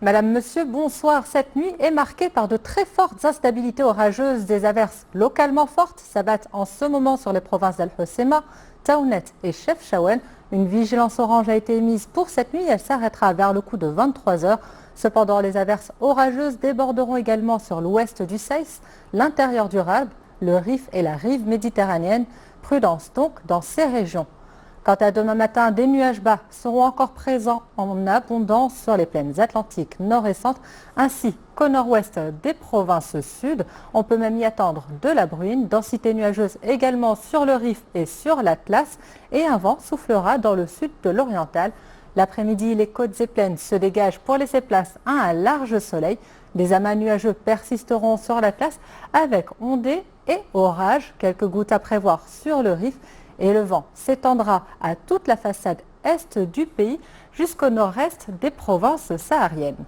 Madame, Monsieur, bonsoir. Cette nuit est marquée par de très fortes instabilités orageuses. Des averses localement fortes s'abattent en ce moment sur les provinces d'Al-Hoceima, Taounet et Chefchaouen. Une vigilance orange a été émise pour cette nuit. Elle s'arrêtera vers le coup de 23 heures. Cependant, les averses orageuses déborderont également sur l'ouest du Seis, l'intérieur du Rab, le Rif et la rive méditerranéenne. Prudence donc dans ces régions. Quant à demain matin, des nuages bas seront encore présents en abondance sur les plaines atlantiques nord et centre, ainsi qu'au nord-ouest des provinces sud. On peut même y attendre de la bruine, densité nuageuse également sur le Rif et sur l'Atlas, et un vent soufflera dans le sud de l'oriental. L'après-midi, les côtes et plaines se dégagent pour laisser place à un large soleil. Des amas nuageux persisteront sur l'Atlas avec ondées et orages, quelques gouttes à prévoir sur le Rif. Et le vent s'étendra à toute la façade est du pays jusqu'au nord-est des provinces sahariennes.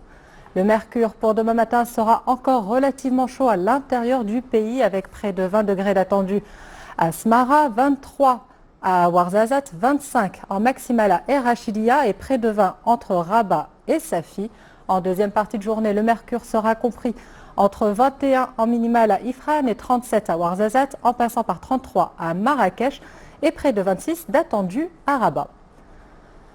Le mercure pour demain matin sera encore relativement chaud à l'intérieur du pays avec près de 20 degrés d'attendu à Smara, 23 à Ouarzazate, 25 en maximale à Er Rachidia et près de 20 entre Rabat et Safi. En deuxième partie de journée, le mercure sera compris entre 21 en minimale à Ifrane et 37 à Ouarzazate en passant par 33 à Marrakech et près de 26 d'attendu à Rabat.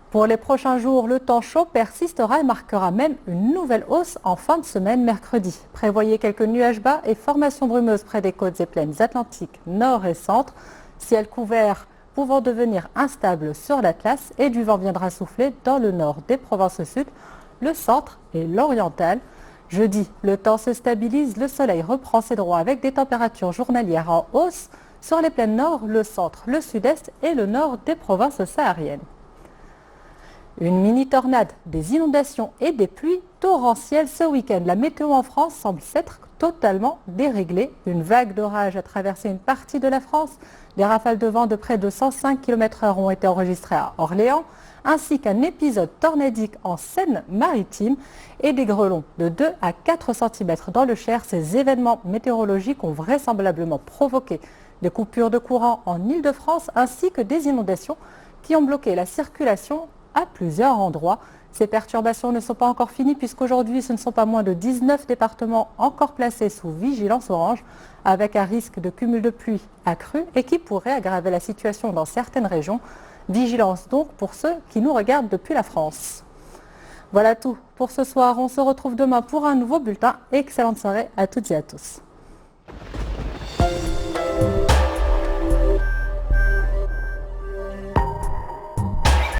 Pour les prochains jours, le temps chaud persistera et marquera même une nouvelle hausse en fin de semaine mercredi. Prévoyez quelques nuages bas et formations brumeuses près des côtes et plaines atlantiques nord et centre. Ciel couvert pouvant devenir instable sur l'Atlas et du vent viendra souffler dans le nord des provinces sud, le centre et l'oriental. Jeudi, le temps se stabilise, le soleil reprend ses droits avec des températures journalières en hausse sur les plaines nord, le centre, le sud-est et le nord des provinces sahariennes. Une mini-tornade, des inondations et des pluies torrentielles ce week-end. La météo en France semble s'être totalement déréglée. Une vague d'orage a traversé une partie de la France. Des rafales de vent de près de 105 km/h ont été enregistrées à Orléans, ainsi qu'un épisode tornadique en Seine-Maritime et des grêlons de 2 à 4 cm dans le Cher. Ces événements météorologiques ont vraisemblablement provoqué des coupures de courant en Île-de-France ainsi que des inondations qui ont bloqué la circulation à plusieurs endroits. Ces perturbations ne sont pas encore finies puisqu'aujourd'hui ce ne sont pas moins de 19 départements encore placés sous vigilance orange avec un risque de cumul de pluie accru et qui pourrait aggraver la situation dans certaines régions. Vigilance donc pour ceux qui nous regardent depuis la France. Voilà tout pour ce soir. On se retrouve demain pour un nouveau bulletin. Excellente soirée à toutes et à tous.